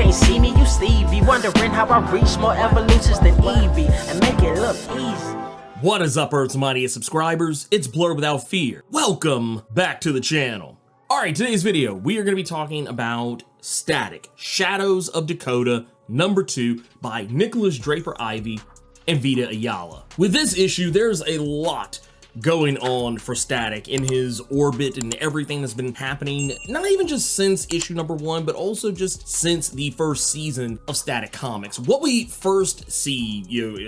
can't see me, you Stevie. Wondering how I reach more evolutions than Evie and make it look easy. What is up, Earth's mightiest subscribers? It's Blerd without fear. Welcome back to the channel. Alright, today's video, we are going to be talking about Static, Shadows of Dakota, number 2 by Nicholas Draper Ivey and Vita Ayala. With this issue, there's a lot going on for Static in his orbit and everything that's been happening, not even just since issue number 1, but also just since the first season of Static Comics. What we first see,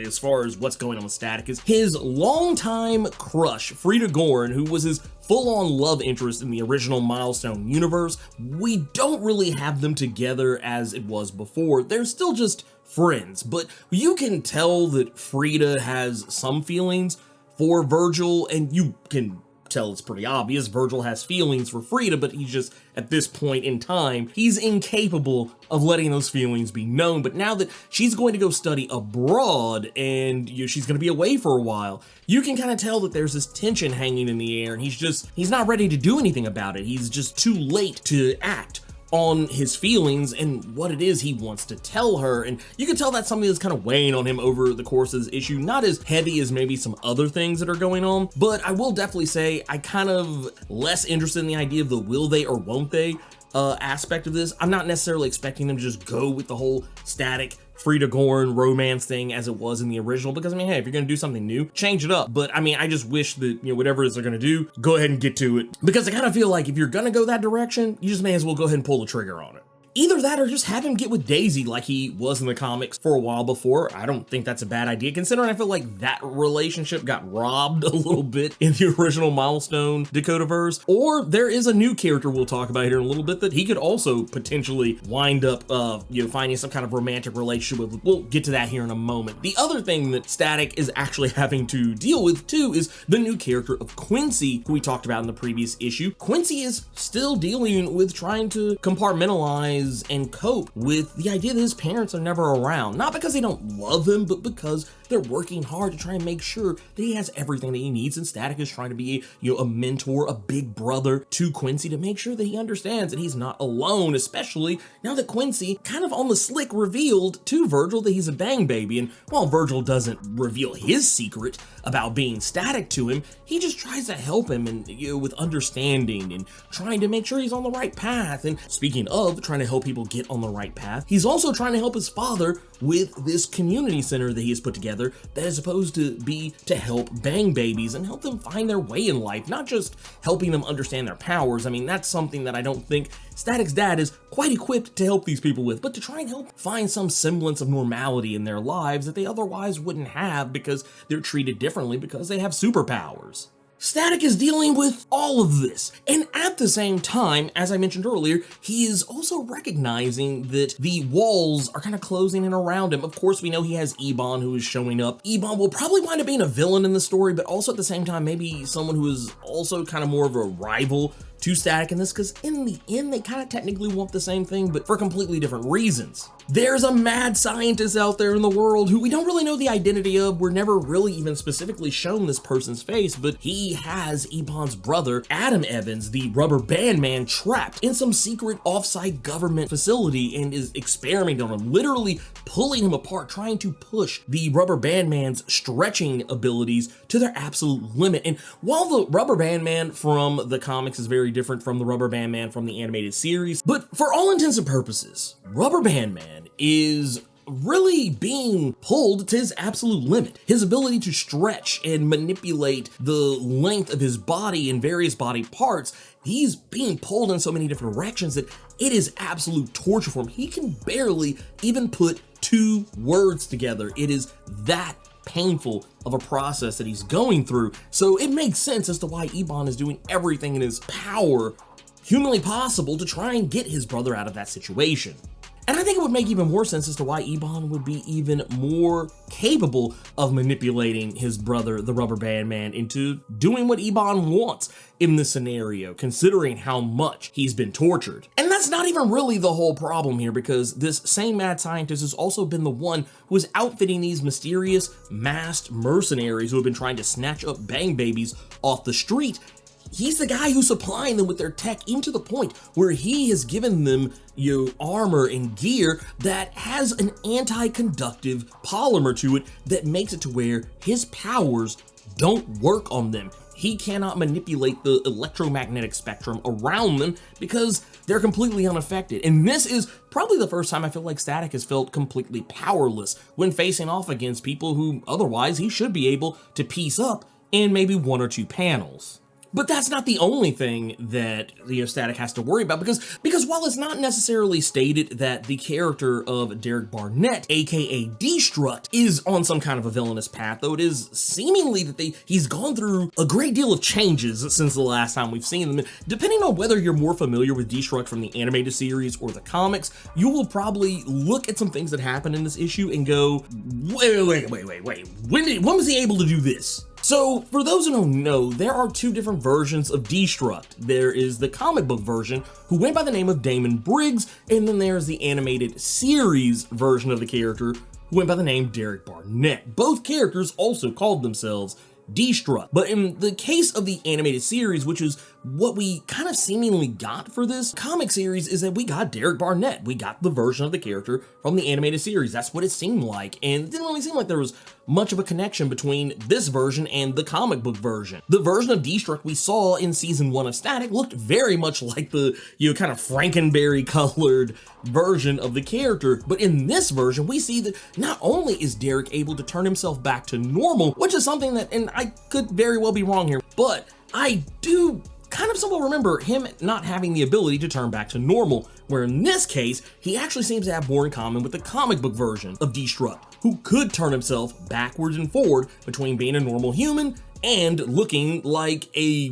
as far as what's going on with Static, is his longtime crush, Freda Gordon, who was his full-on love interest in the original Milestone universe. We don't really have them together as it was before. They're still just friends, but you can tell that Freda has some feelings for Virgil, and you can tell it's pretty obvious. Virgil has feelings for Freda, but he's just, at this point in time, he's incapable of letting those feelings be known. But now that she's going to go study abroad and she's going to be away for a while, you can kind of tell that there's this tension hanging in the air, and he's not ready to do anything about it. He's just too late to act on his feelings and what it is he wants to tell her. And you can tell that's something that's kind of weighing on him over the course of this issue. Not as heavy as maybe some other things that are going on, but I will definitely say I kind of less interested in the idea of the will they or won't they aspect of this. I'm not necessarily expecting them to just go with the whole Static Freda Gordon romance thing as it was in the original, because I mean, hey, if you're gonna do something new, change it up. But I mean, I just wish that, whatever it is they're gonna do, go ahead and get to it, because I kind of feel like if you're gonna go that direction, you just may as well go ahead and pull the trigger on it. Either that or just have him get with Daisy like he was in the comics for a while before. I don't think that's a bad idea, considering I feel like that relationship got robbed a little bit in the original Milestone Dakota-verse. Or there is a new character we'll talk about here in a little bit that he could also potentially wind up, finding some kind of romantic relationship with. We'll get to that here in a moment. The other thing that Static is actually having to deal with too is the new character of Quincy, who we talked about in the previous issue. Quincy is still dealing with trying to compartmentalize and cope with the idea that his parents are never around. Not because they don't love him, but because they're working hard to try and make sure that he has everything that he needs. And Static is trying to be a mentor, a big brother to Quincy, to make sure that he understands that he's not alone, especially now that Quincy kind of on the slick revealed to Virgil that he's a bang baby. And while Virgil doesn't reveal his secret about being Static to him, he just tries to help him and with understanding and trying to make sure he's on the right path. And speaking of trying to help people get on the right path, he's also trying to help his father with this community center that he has put together that is supposed to be to help bang babies and help them find their way in life, not just helping them understand their powers. I mean, that's something that I don't think Static's dad is quite equipped to help these people with, but to try and help find some semblance of normality in their lives that they otherwise wouldn't have because they're treated differently because they have superpowers. Static is dealing with all of this, and at the same time, as I mentioned earlier, he is also recognizing that the walls are kind of closing in around him. Of course, we know he has Ebon who is showing up. Ebon will probably wind up being a villain in the story, but also at the same time, maybe someone who is also kind of more of a rival to Static in this, because in the end, they kind of technically want the same thing, but for completely different reasons. There's a mad scientist out there in the world who we don't really know the identity of. We're never really even specifically shown this person's face, but he has Ebon's brother, Adam Evans, the rubber band man, trapped in some secret off-site government facility and is experimenting on him, literally pulling him apart, trying to push the rubber band man's stretching abilities to their absolute limit. And while the rubber band man from the comics is very different from the rubber band man from the animated series, but for all intents and purposes, rubber band man is really being pulled to his absolute limit. His ability to stretch and manipulate the length of his body and various body parts, he's being pulled in so many different directions that it is absolute torture for him. He can barely even put 2 words together. It is that painful of a process that he's going through. So it makes sense as to why Ebon is doing everything in his power humanly possible to try and get his brother out of that situation. And I think it would make even more sense as to why Ebon would be even more capable of manipulating his brother, the rubber band man, into doing what Ebon wants in this scenario, considering how much he's been tortured. And that's not even really the whole problem here, because this same mad scientist has also been the one who is outfitting these mysterious masked mercenaries who have been trying to snatch up bang babies off the street. he's the guy who's supplying them with their tech into the point where he has given them, armor and gear that has an anti-conductive polymer to it that makes it to where his powers don't work on them. He cannot manipulate the electromagnetic spectrum around them because they're completely unaffected. And this is probably the first time I feel like Static has felt completely powerless when facing off against people who otherwise he should be able to piece up in maybe 1 or 2 panels. But that's not the only thing that Static has to worry about, because while it's not necessarily stated that the character of Derek Barnett, aka D-Struct, is on some kind of a villainous path, though it is seemingly that he's gone through a great deal of changes since the last time we've seen them. Depending on whether you're more familiar with D-Struct from the animated series or the comics, you will probably look at some things that happen in this issue and go, wait, when was he able to do this? So, for those who don't know, there are 2 different versions of Destruct. There is the comic book version, who went by the name of Damon Briggs, and then there's the animated series version of the character, who went by the name Derek Barnett. Both characters also called themselves Destruct. But in the case of the animated series, which is what we kind of seemingly got for this comic series, is that we got Derek Barnett. We got the version of the character from the animated series. That's what it seemed like. And it didn't really seem like there was much of a connection between this version and the comic book version. The version of Destruct we saw in season 1 of Static looked very much like the, kind of Frankenberry colored version of the character. But in this version, we see that not only is Derek able to turn himself back to normal, which is something that, and I could very well be wrong here, but I do kind of somewhat remember him not having the ability to turn back to normal, where in this case, he actually seems to have more in common with the comic book version of Destruct, who could turn himself backwards and forward between being a normal human and looking like a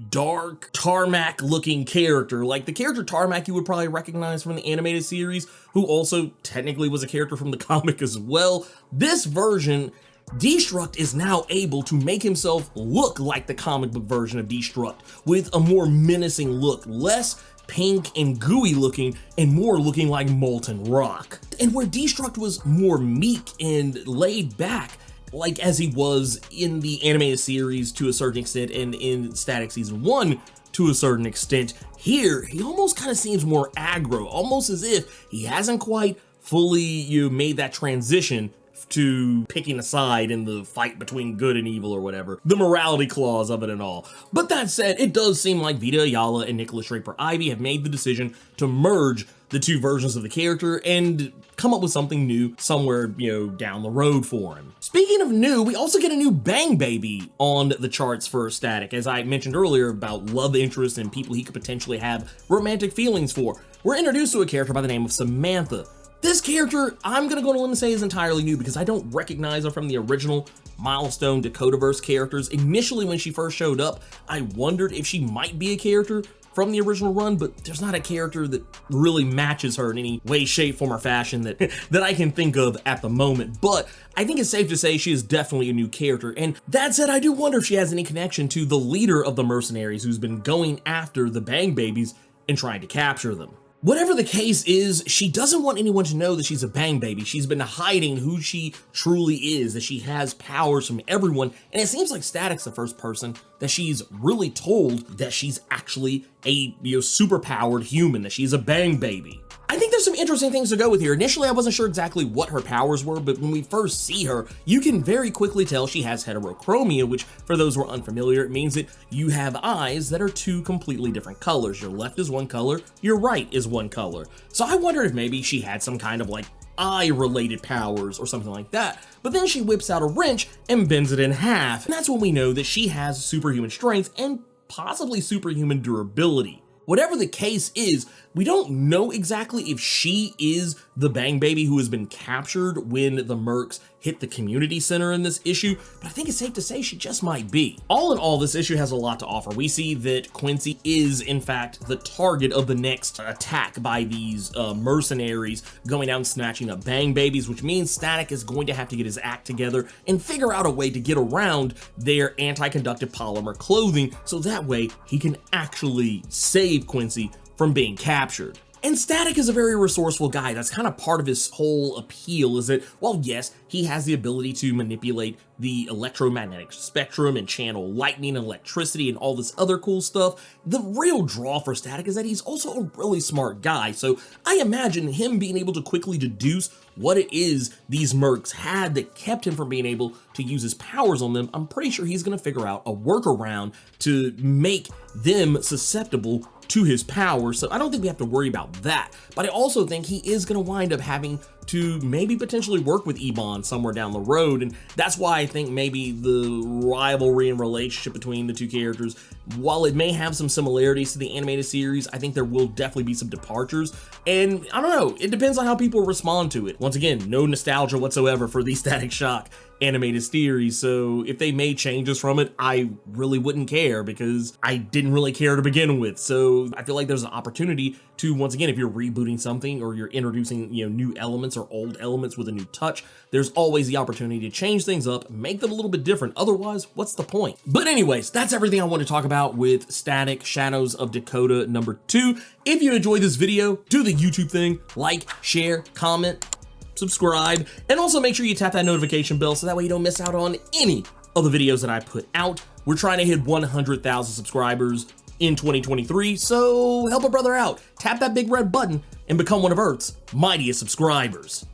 dark Tarmac looking character, like the character Tarmac you would probably recognize from the animated series, who also technically was a character from the comic as well. This version, Destruct is now able to make himself look like the comic book version of Destruct, with a more menacing look, less pink and gooey looking and more looking like molten rock. And where Destruct was more meek and laid back, like as he was in the animated series to a certain extent and in Static Season 1 to a certain extent, here he almost kind of seems more aggro, almost as if he hasn't quite fully made that transition to picking a side in the fight between good and evil or whatever, the morality clause of it and all. But that said, it does seem like Vita Ayala and Nicholas Draper-Ivy have made the decision to merge the 2 versions of the character and come up with something new somewhere, down the road for him. Speaking of new, we also get a new Bang Baby on the charts for Static, as I mentioned earlier about love interest and people he could potentially have romantic feelings for. We're introduced to a character by the name of Samantha. This character, I'm gonna go on a limb and say is entirely new because I don't recognize her from the original Milestone Dakotaverse characters. Initially, when she first showed up, I wondered if she might be a character from the original run, but there's not a character that really matches her in any way, shape, form, or fashion that I can think of at the moment. But I think it's safe to say she is definitely a new character. And that said, I do wonder if she has any connection to the leader of the mercenaries who's been going after the Bang Babies and trying to capture them. Whatever the case is, she doesn't want anyone to know that she's a Bang Baby. She's been hiding who she truly is, that she has powers from everyone, and it seems like Static's the first person that she's really told that she's actually a super-powered human, that she's a Bang Baby. I think there's some interesting things to go with here. Initially, I wasn't sure exactly what her powers were, but when we first see her, you can very quickly tell she has heterochromia, which, for those who are unfamiliar, it means that you have eyes that are 2 completely different colors. Your left is one color, your right is one color. So I wondered if maybe she had some kind of eye-related powers or something like that. But then she whips out a wrench and bends it in half. And that's when we know that she has superhuman strength and possibly superhuman durability. Whatever the case is, we don't know exactly if she is the Bang Baby who has been captured when the Mercs hit the community center in this issue, but I think it's safe to say she just might be. All in all, this issue has a lot to offer. We see that Quincy is, in fact, the target of the next attack by these mercenaries going out and snatching up Bang Babies, which means Static is going to have to get his act together and figure out a way to get around their anti-conductive polymer clothing so that way he can actually save Quincy from being captured. And Static is a very resourceful guy. That's kind of part of his whole appeal, is that, well, yes, he has the ability to manipulate the electromagnetic spectrum and channel lightning and electricity and all this other cool stuff. The real draw for Static is that he's also a really smart guy. So I imagine him being able to quickly deduce what it is these mercs had that kept him from being able to use his powers on them. I'm pretty sure he's going to figure out a workaround to make them susceptible to his power, so I don't think we have to worry about that. But I also think he is going to wind up having to maybe potentially work with Ebon somewhere down the road, and that's why I think maybe the rivalry and relationship between the two characters, while it may have some similarities to the animated series, I think there will definitely be some departures, and I don't know, it depends on how people respond to it. Once again, no nostalgia whatsoever for the Static Shock animated series, so if they made changes from it, I really wouldn't care because I didn't really care to begin with. So I feel like there's an opportunity to, once again, if you're rebooting something or you're introducing, new elements or old elements with a new touch, there's always the opportunity to change things up, make them a little bit different. Otherwise, what's the point? But anyways, that's everything I want to talk about with Static Shadows of Dakota number 2. If you enjoyed this video, do the YouTube thing, like, share, comment, subscribe, and also make sure you tap that notification bell so that way you don't miss out on any of the videos that I put out. We're trying to hit 100,000 subscribers in 2023, so help a brother out. Tap that big red button and become one of Earth's mightiest subscribers.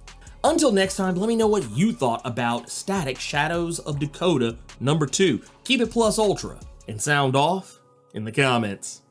Until next time, let me know what you thought about Static Shadows of Dakota number 2. Keep it plus ultra and sound off in the comments.